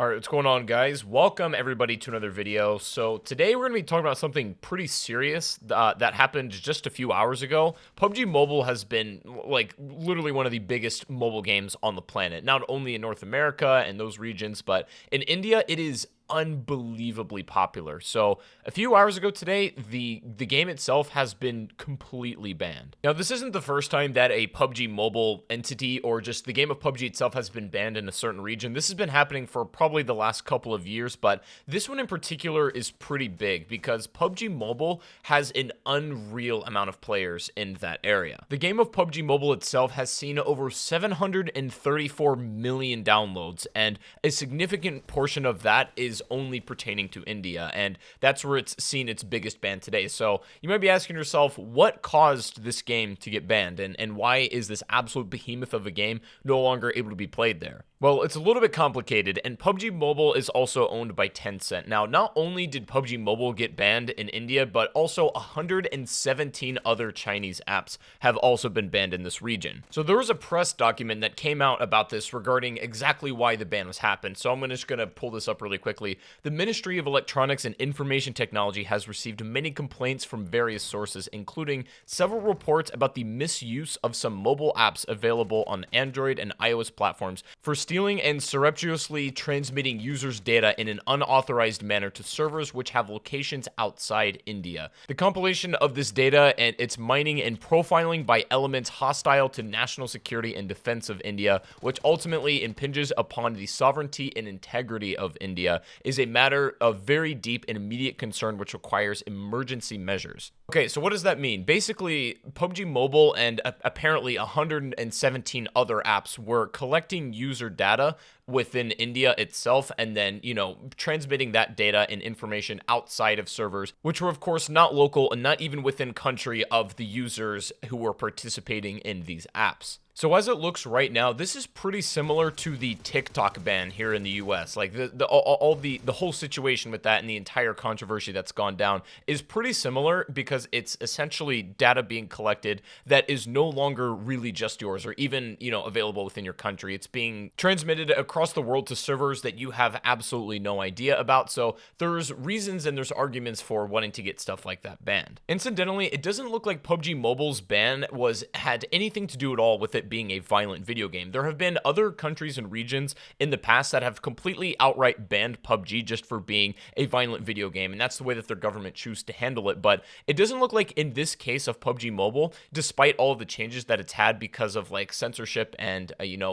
All right, what's going on, guys? Welcome everybody to another video. So today we're going to be talking about something pretty serious that happened just a few hours ago. PUBG Mobile has been like literally one of the biggest mobile games on the planet, not only in North America and those regions, but in India it is unbelievably popular. So a few hours ago today, the game itself has been completely banned. Now, this isn't the first time that a PUBG Mobile entity or just the game of PUBG itself has been banned in a certain region. This has been happening for probably the last couple of years, but this one in particular is pretty big because PUBG Mobile has an unreal amount of players in that area. The game of PUBG Mobile itself has seen over 734 million downloads, and a significant portion of that is only pertaining to India, and that's where it's seen its biggest ban today. So you might be asking yourself, what caused this game to get banned, and why is this absolute behemoth of a game no longer able to be played there? Well, it's a little bit complicated, and PUBG Mobile is also owned by Tencent. Now, not only did PUBG Mobile get banned in India, but also 117 other Chinese apps have also been banned in this region. So there was a press document that came out about this regarding exactly why the ban was happened. So I'm just going to pull this up really quickly. The Ministry of Electronics and Information Technology has received many complaints from various sources, including several reports about the misuse of some mobile apps available on Android and iOS platforms for stealing and surreptitiously transmitting users' data in an unauthorized manner to servers which have locations outside India. The compilation of this data and its mining and profiling by elements hostile to national security and defense of India, which ultimately impinges upon the sovereignty and integrity of India, is a matter of very deep and immediate concern which requires emergency measures. Okay, so what does that mean? Basically, PUBG Mobile and apparently 117 other apps were collecting user data within India itself and then, transmitting that data and information outside of servers, which were of course not local and not even within country of the users who were participating in these apps. So as it looks right now, this is pretty similar to the TikTok ban here in the US. Like the whole situation with that and the entire controversy that's gone down is pretty similar because it's essentially data being collected that is no longer really just yours or even, available within your country. It's being transmitted across the world to servers that you have absolutely no idea about. So there's reasons and there's arguments for wanting to get stuff like that banned. Incidentally, it doesn't look like PUBG Mobile's ban had anything to do at all with it being a violent video game. There have been other countries and regions in the past that have completely outright banned PUBG just for being a violent video game, and that's the way that their government chooses to handle it. But it doesn't look like in this case of PUBG Mobile, despite all of the changes that it's had because of like censorship and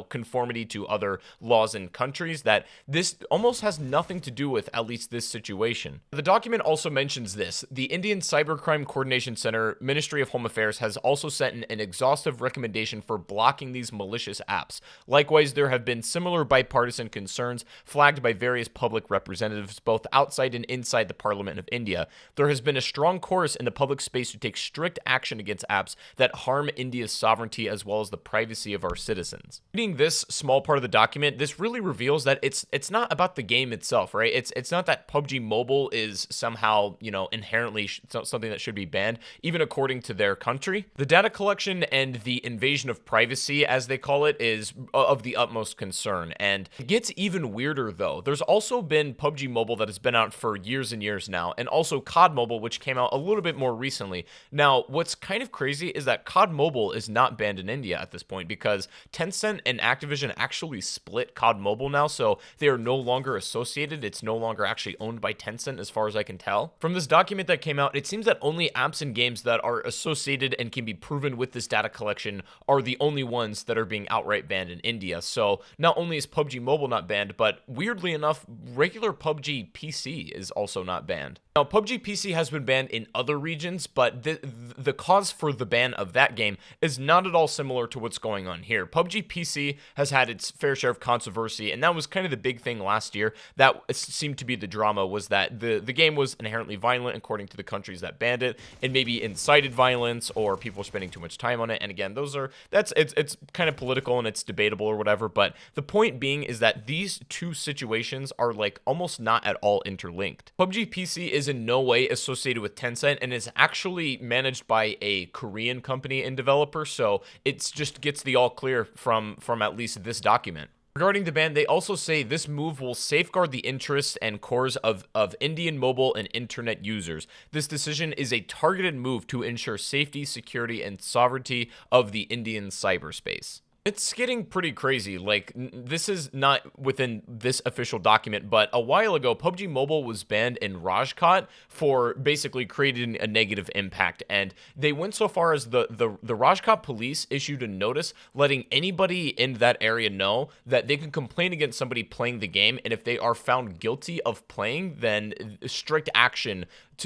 conformity to other laws and countries, that this almost has nothing to do with at least this situation. The document also mentions this: the Indian Cybercrime Coordination Center, Ministry of Home Affairs, has also sent an exhaustive recommendation for blocking these malicious apps. Likewise, there have been similar bipartisan concerns flagged by various public representatives both outside and inside the Parliament of India. There has been a strong chorus in the public space to take strict action against apps that harm India's sovereignty as well as the privacy of our citizens. Reading this small part of the document, this really reveals that it's not about the game itself, right? It's not that PUBG Mobile is somehow, inherently something that should be banned, even according to their country. The data collection and the invasion of privacy, as they call it, is of the utmost concern. And it gets even weirder though. There's also been PUBG Mobile that has been out for years and years now, and also COD Mobile, which came out a little bit more recently. Now, what's kind of crazy is that COD Mobile is not banned in India at this point because Tencent and Activision actually split COD Mobile now, so they are no longer associated. It's no longer actually owned by Tencent as far as I can tell. From this document that came out, it seems that only apps and games that are associated and can be proven with this data collection are the only ones that are being outright banned in India. So not only is PUBG Mobile not banned, but weirdly enough, regular PUBG PC is also not banned. Now, PUBG PC has been banned in other regions, but the cause for the ban of that game is not at all similar to what's going on here. PUBG PC has had its fair share of controversy, and that was kind of the big thing last year. That seemed to be the drama, was that the game was inherently violent according to the countries that banned it, and maybe incited violence or people were spending too much time on it. And again, it's kind of political and it's debatable or whatever, but the point being is that these two situations are like almost not at all interlinked. PUBG PC is in no way associated with Tencent and is actually managed by a Korean company and developer, so it just gets the all clear from at least this document. Regarding the ban, they also say this move will safeguard the interests and cores of Indian mobile and internet users. This decision is a targeted move to ensure safety, security, and sovereignty of the Indian cyberspace. It's getting pretty crazy. Like, this is not within this official document, but a while ago, PUBG Mobile was banned in Rajkot for basically creating a negative impact. And they went so far as the Rajkot police issued a notice letting anybody in that area know that they can complain against somebody playing the game. And if they are found guilty of playing, then strict action,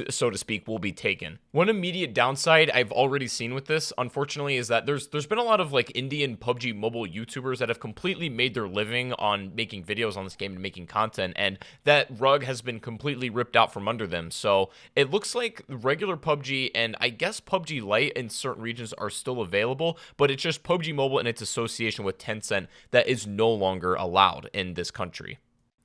so to speak, will be taken. One immediate downside I've already seen with this, unfortunately, is that there's been a lot of like Indian PUBG Mobile YouTubers that have completely made their living on making videos on this game and making content, and that rug has been completely ripped out from under them. So it looks like regular PUBG and I guess PUBG Lite in certain regions are still available, but it's just PUBG Mobile and its association with Tencent that is no longer allowed in this country.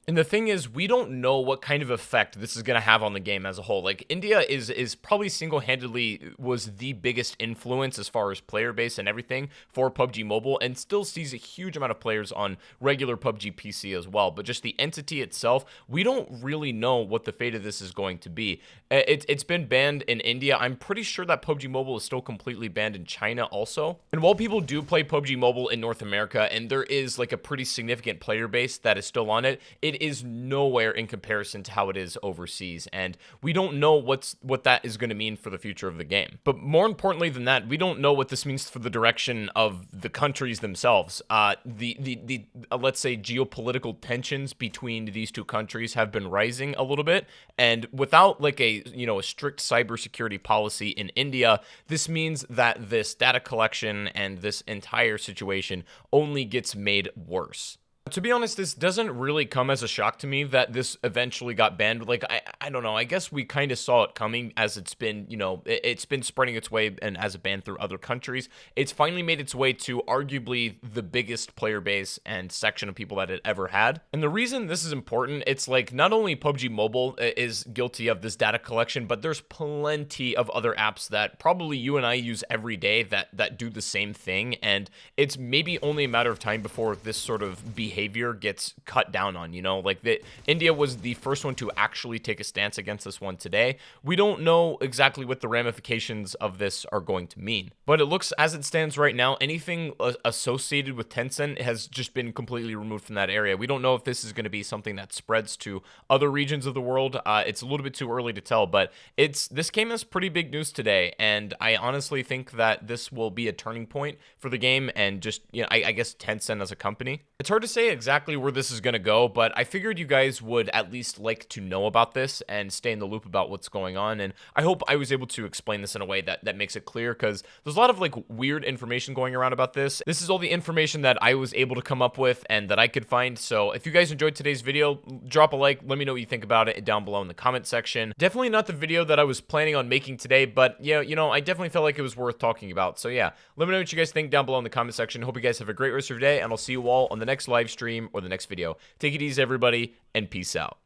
And the thing is, we don't know what kind of effect this is going to have on the game as a whole. Like, India is probably single-handedly was the biggest influence as far as player base and everything for PUBG Mobile, and still sees a huge amount of players on regular PUBG PC as well. But just the entity itself, we don't really know what the fate of this is going to be. It's been banned in India. I'm pretty sure that PUBG Mobile is still completely banned in China also. And while people do play PUBG Mobile in North America, and there is like a pretty significant player base that is still on it, it is nowhere in comparison to how it is overseas, and we don't know what that is going to mean for the future of the game. But more importantly than that, we don't know what this means for the direction of the countries themselves. The let's say geopolitical tensions between these two countries have been rising a little bit, and without like a strict cybersecurity policy in India, this means that this data collection and this entire situation only gets made worse. To be honest, this doesn't really come as a shock to me that this eventually got banned. Like, I don't know. I guess we kind of saw it coming as it's been, it's been spreading its way and as a ban through other countries. It's finally made its way to arguably the biggest player base and section of people that it ever had. And the reason this is important, it's like not only PUBG Mobile is guilty of this data collection, but there's plenty of other apps that probably you and I use every day that do the same thing. And it's maybe only a matter of time before this sort of behavior gets cut down on. Like India was the first one to actually take a stance against this one today. We don't know exactly what the ramifications of this are going to mean, but it looks, as it stands right now, anything associated with Tencent has just been completely removed from that area. We don't know if this is going to be something that spreads to other regions of the world. It's a little bit too early to tell, but this came as pretty big news today, and I honestly think that this will be a turning point for the game and just, I guess Tencent as a company. It's hard to say exactly where this is going to go, but I figured you guys would at least like to know about this and stay in the loop about what's going on, and I hope I was able to explain this in a way that makes it clear, because there's a lot of like weird information going around about this. This is all the information that I was able to come up with and that I could find. So if you guys enjoyed today's video, drop a like, let me know what you think about it down below in the comment section. Definitely not the video that I was planning on making today, but yeah, I definitely felt like it was worth talking about. So yeah, let me know what you guys think down below in the comment section. Hope you guys have a great rest of your day, and I'll see you all on the next live stream or the next video. Take it easy, everybody, and peace out.